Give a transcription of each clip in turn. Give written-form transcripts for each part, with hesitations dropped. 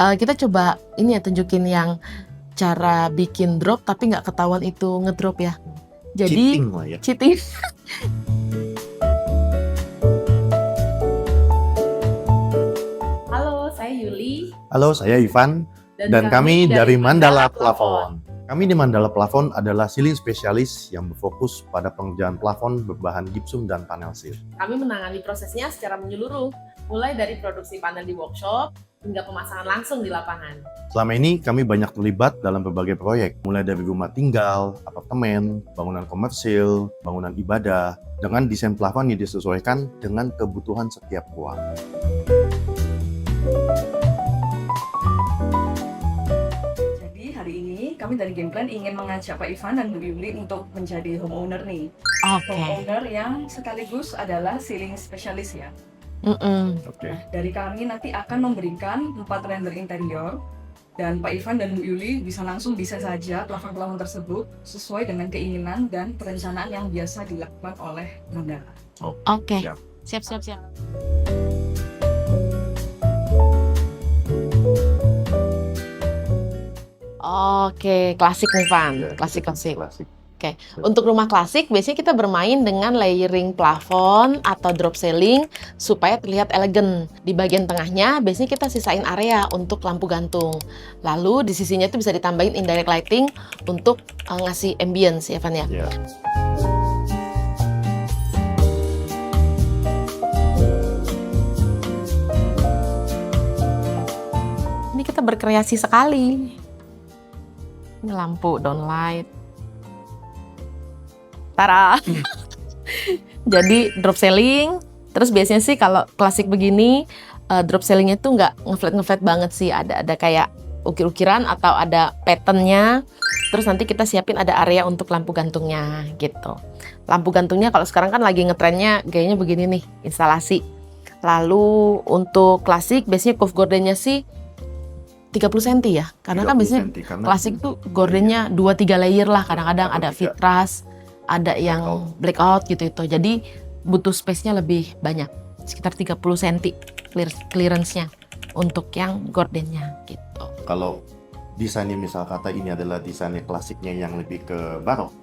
Kita coba ini ya, tunjukin yang cara bikin drop tapi nggak ketahuan itu ngedrop ya. Jadi Cheating lah ya. cheating. Halo, saya Yuli Halo, saya Ivan dan kami dari Mandala Plafon. Kami di Mandala Plafon adalah ceiling spesialis yang berfokus pada pengerjaan plafon berbahan gipsum dan panel seal. Kami menangani prosesnya secara menyeluruh, mulai dari produksi panel di workshop hingga pemasangan langsung di lapangan. Selama ini kami banyak terlibat dalam berbagai proyek, mulai dari rumah tinggal, apartemen, bangunan komersil, bangunan ibadah, dengan desain plafon yang disesuaikan dengan kebutuhan setiap ruang. Jadi hari ini kami dari Game Plan ingin mengajak Pak Ivan dan Bu Yuli untuk menjadi homeowner nih. Oke. Homeowner yang sekaligus adalah ceiling specialist ya. Oke. Nah, dari kami nanti akan memberikan 4 render interior dan Pak Ivan dan Bu Yuli bisa langsung desain saja plafon-plafon tersebut sesuai dengan keinginan dan perencanaan yang biasa dilakukan oleh Mandala. Oke. Siap. Siap. Oke, klasik nih Van. Ya, Klasik. Klasik. Untuk rumah klasik, biasanya kita bermain dengan layering plafon atau drop ceiling supaya terlihat elegan. Di bagian tengahnya, biasanya kita sisain area untuk lampu gantung. Lalu di sisinya itu bisa ditambahin indirect lighting untuk ngasih ambience ya Van ya. Ya. Ini kita berkreasi sekali. Ini lampu downlight. Tara. Jadi drop ceiling. Terus biasanya sih kalau klasik begini drop ceilingnya tuh nggak ngeflat banget sih. Ada kayak ukir-ukiran atau ada patternnya. Terus nanti kita siapin ada area untuk lampu gantungnya gitu. Lampu gantungnya kalau sekarang kan lagi ngetrennya gayanya begini nih, instalasi. Lalu untuk klasik biasanya cove gordennya sih 30 cm ya. Karena kan biasanya klasik tuh gordennya 2-3 layer lah. Kadang-kadang ada fitras, ada yang blackout gitu itu. Jadi butuh space-nya lebih banyak. Sekitar 30 cm clearance-nya untuk yang gordennya gitu. Kalau desainnya misal kata ini adalah desainnya klasiknya yang lebih ke barok,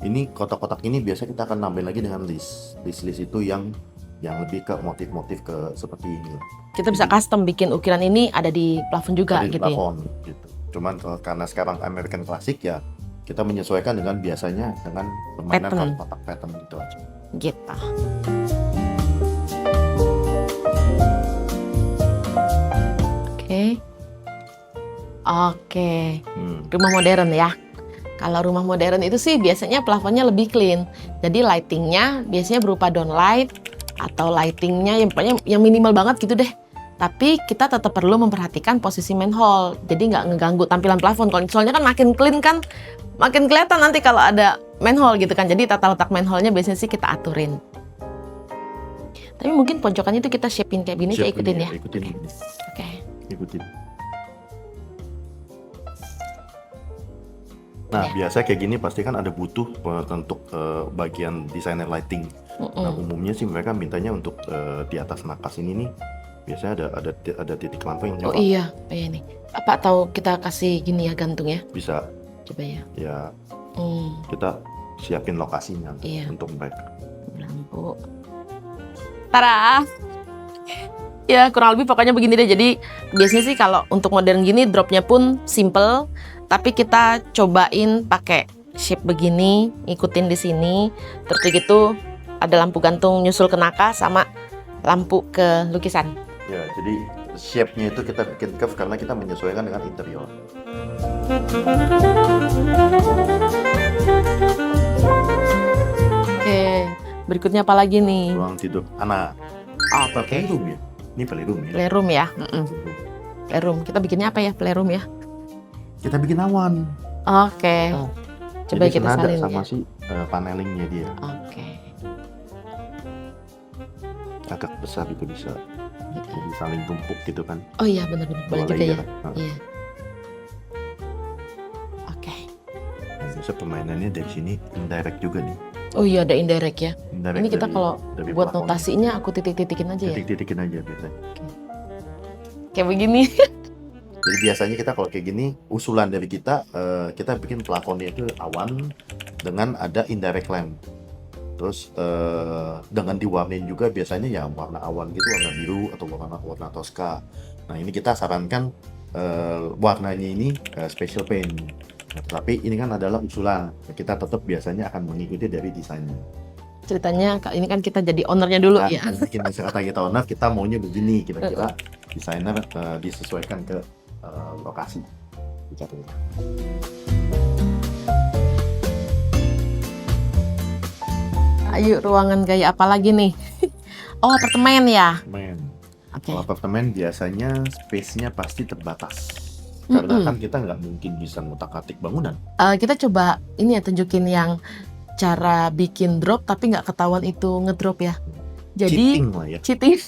ini kotak-kotak ini biasa kita akan nambahin lagi dengan list itu yang lebih ke motif-motif ke seperti ini. Kita bisa custom bikin ukiran ini ada di plafon juga Ada di gitu ya. plafon, gitu. Cuman karena sekarang American Classic ya kita menyesuaikan dengan biasanya dengan permainan Pattern. kotak pattern gitu aja. Gitu. Oke. Rumah modern ya. Kalau rumah modern itu sih biasanya plafonnya lebih clean. Jadi lightingnya biasanya berupa downlight atau lightingnya yang pokoknya yang minimal banget gitu deh. Tapi kita tetap perlu memperhatikan posisi manhole. Jadi nggak ngeganggu tampilan plafon. Kalau soalnya kan makin clean kan makin kelihatan nanti kalau ada manhole gitu kan. Jadi tata letak manhole-nya biasanya sih kita aturin. Tapi mungkin pojokannya itu kita shape-in kayak gini, saya ikutin ya. Ikutin. Oke. Ikutin. Nah, biasa kayak gini pasti kan ada butuh untuk bagian desainer lighting. Nah, umumnya sih mereka mintanya untuk di atas nakas ini nih biasanya ada titik lampu yang Oh nyala. iya, nih. Apa atau kita kasih gini ya gantung ya? Bisa Coba ya. ya kita siapin lokasinya untuk mereka. Lampu. Tara. Ya kurang lebih pokoknya begini deh. Jadi biasanya sih kalau untuk modern gini dropnya pun simple, tapi kita cobain pakai shape begini, ngikutin di sini. Terus gitu ada lampu gantung nyusul ke nakas sama lampu ke lukisan. Ya, jadi shape-nya itu kita bikin curve karena kita menyesuaikan dengan interior. Oke, berikutnya apa lagi nih? Ruang tidur anak. Oke. Playroom ya? Ini playroom ya? Playroom ya. Playroom. Kita bikinnya apa ya playroom ya? Kita bikin awan. Oke. Coba Jadi kita senada salin sama ya. si panelingnya dia. Oke. Agak besar itu bisa. Jadi saling tumpuk gitu kan. Oh iya benar-benar boleh Dua juga ya. layer. Nah, Iya. Oke. Bisa permainannya dari sini indirect juga nih. Oh iya ada indirect ya. Indirect Ini kita kalau dari buat plafon. notasinya aku titik-titikin aja ya. Titik-titikin aja biasanya. Kayak begini. Jadi biasanya kita kalau kayak gini, usulan dari kita, kita bikin plafonnya itu awan dengan ada indirect lamp. Terus dengan diwarnain juga biasanya ya warna awan gitu, warna biru atau warna Tosca. Nah ini kita sarankan warnanya ini special paint. Nah, tetapi ini kan adalah usulan. Kita tetap biasanya akan mengikuti dari desainnya. Ceritanya ini kan kita jadi ownernya dulu Nah, ya. bikin kata kita owner, kita maunya begini. Kira-kira desainer disesuaikan ke lokasi. Gitu. Ayo, ruangan gaya apa lagi nih? Oh, apartemen ya. Men. Oke. Kalau apartemen biasanya space-nya pasti terbatas. Karena kan kita nggak mungkin bisa ngutak-atik bangunan. Kita coba ini ya, tunjukin yang cara bikin drop tapi nggak ketahuan itu ngedrop ya. Jadi Cheating lah ya. cheating.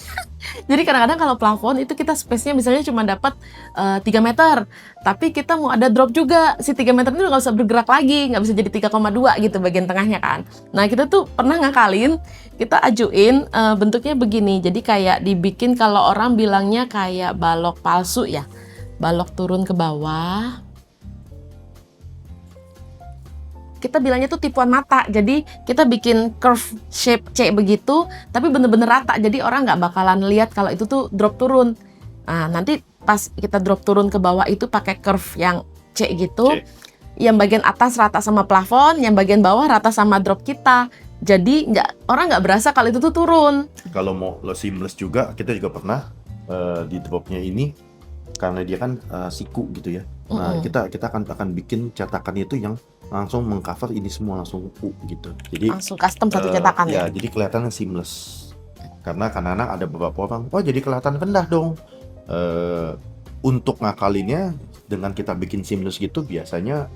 Jadi kadang-kadang kalau plafon itu kita space-nya misalnya cuma dapat 3 meter, tapi kita mau ada drop juga, si 3 meter itu nggak usah bergerak lagi, nggak bisa jadi 3,2 gitu bagian tengahnya kan. Nah kita tuh pernah ngakalin, kita ajuin bentuknya begini, jadi kayak dibikin kalau orang bilangnya kayak balok palsu ya, balok turun ke bawah. Kita bilangnya tuh tipuan mata, jadi kita bikin curve shape C begitu, tapi bener-bener rata, jadi orang nggak bakalan lihat kalau itu tuh drop turun. Nah, nanti pas kita drop turun ke bawah itu pakai curve yang C gitu, C. yang bagian atas rata sama plafon, yang bagian bawah rata sama drop kita. Jadi orang nggak berasa kalau itu tuh turun. Kalau mau lo seamless juga, kita juga pernah di dropnya ini, karena dia kan siku gitu ya. Nah, kita akan bikin cetakannya itu yang langsung mengcover ini semua langsung gitu. Jadi Langsung custom satu cetakan ya. jadi kelihatannya seamless. Karena kadang-kadang ada beberapa orang, oh jadi kelihatan rendah dong. Untuk ngakalinnya dengan kita bikin seamless gitu biasanya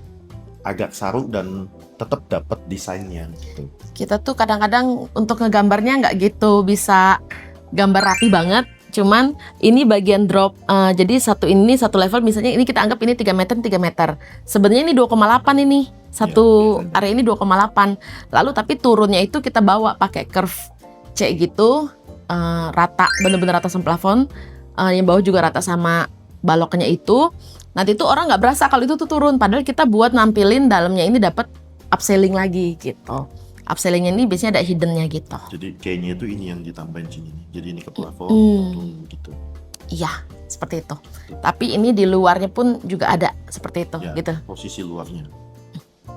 agak saru dan tetap dapat desainnya gitu. Kita tuh kadang-kadang untuk ngegambarnya nggak gitu bisa gambar rapi banget. Cuman ini bagian drop, jadi satu level misalnya ini kita anggap ini 3 meter 3 meter. Sebenarnya ini 2,8 ini. Satu biasanya. area ini 2,8. Lalu tapi turunnya itu kita bawa pakai curve C gitu, rata, bener-bener rata sama plafon. Yang bawah juga rata sama baloknya itu. Nanti tuh orang nggak berasa kalau itu tuh turun. Padahal kita buat nampilin dalamnya ini dapat upselling lagi gitu. Upsellingnya ini biasanya ada hiddennya gitu. Jadi kayaknya itu ini yang ditambahin sini nih. Jadi ini ke plafon gitu. Iya, seperti itu. Tapi ini di luarnya pun juga ada seperti itu, Ya, gitu. posisi luarnya.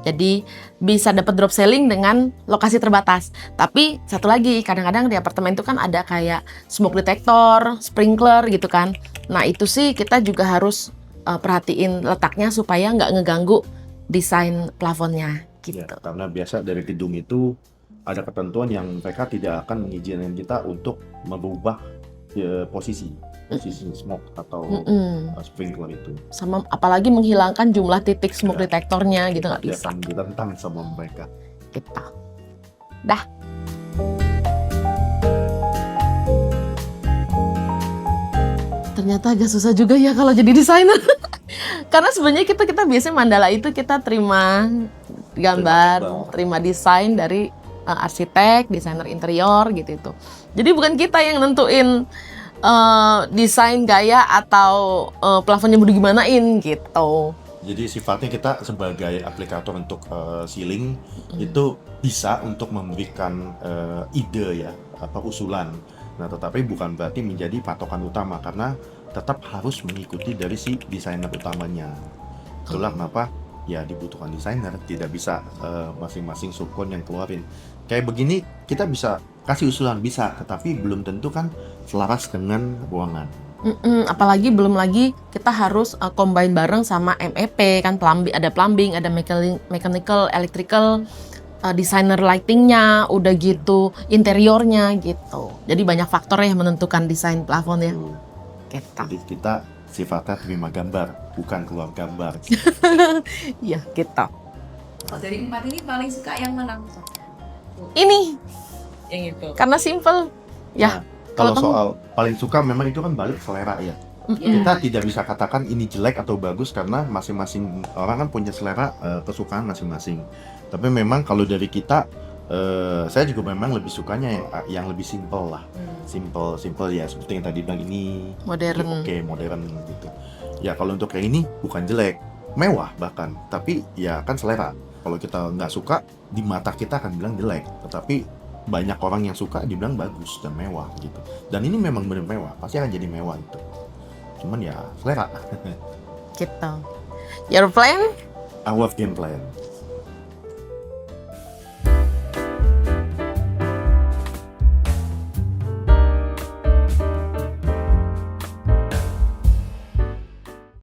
Jadi bisa dapat drop selling dengan lokasi terbatas. Tapi satu lagi, kadang-kadang di apartemen itu kan ada kayak smoke detector, sprinkler gitu kan. Nah itu sih kita juga harus perhatiin letaknya supaya nggak ngeganggu desain plafonnya gitu. Ya, karena biasa dari gedung itu ada ketentuan yang mereka tidak akan mengizinkan kita untuk merubah posisi smoke atau sprinkler itu. Sama apalagi menghilangkan jumlah titik smoke detectornya gitu nggak Dia bisa. akan ditentang sama mereka. Gitu. Dah. Ternyata agak susah juga ya kalau jadi desainer. Karena sebenarnya kita biasanya Mandala itu kita terima gambar, terima desain dari arsitek, desainer interior gitu itu. Jadi bukan kita yang nentuin desain gaya atau plafonnya mau digimanain gitu. Jadi sifatnya kita sebagai aplikator untuk ceiling itu bisa untuk memberikan ide ya, usulan. Nah, tetapi bukan berarti menjadi patokan utama karena tetap harus mengikuti dari si desainer utamanya. Itulah kenapa ya dibutuhkan desainer, tidak bisa masing-masing subkon yang keluarin. Kayak begini kita bisa kasih usulan bisa, tetapi belum tentu kan selaras dengan ruangan. Apalagi belum lagi kita harus combine bareng sama MEP kan, ada plumbing, ada mechanical, electrical, designer lightingnya, udah gitu interiornya gitu. Jadi banyak faktor yang menentukan desain plafon ya. Gitu. Jadi kita sifatnya terima gambar, bukan keluar gambar. Iya gitu. Dari 4 ini paling suka yang mana? Ini Yang itu. karena simple ya. Nah, kalau kamu- soal paling suka memang itu kan balik selera ya. Kita tidak bisa katakan ini jelek atau bagus karena masing-masing orang kan punya selera kesukaan masing-masing. Tapi memang kalau dari kita, saya juga memang lebih sukanya yang lebih simple lah. Simple ya seperti yang tadi bilang ini Modern. oke, modern gitu. Ya kalau untuk yang ini bukan jelek, mewah bahkan, tapi ya kan selera. Kalau kita nggak suka, di mata kita akan bilang jelek, tetapi banyak orang yang suka dibilang bagus dan mewah gitu. Dan ini memang benar mewah, pasti akan jadi mewah itu. Cuman ya selera. Gitu. Your plan? Our game plan.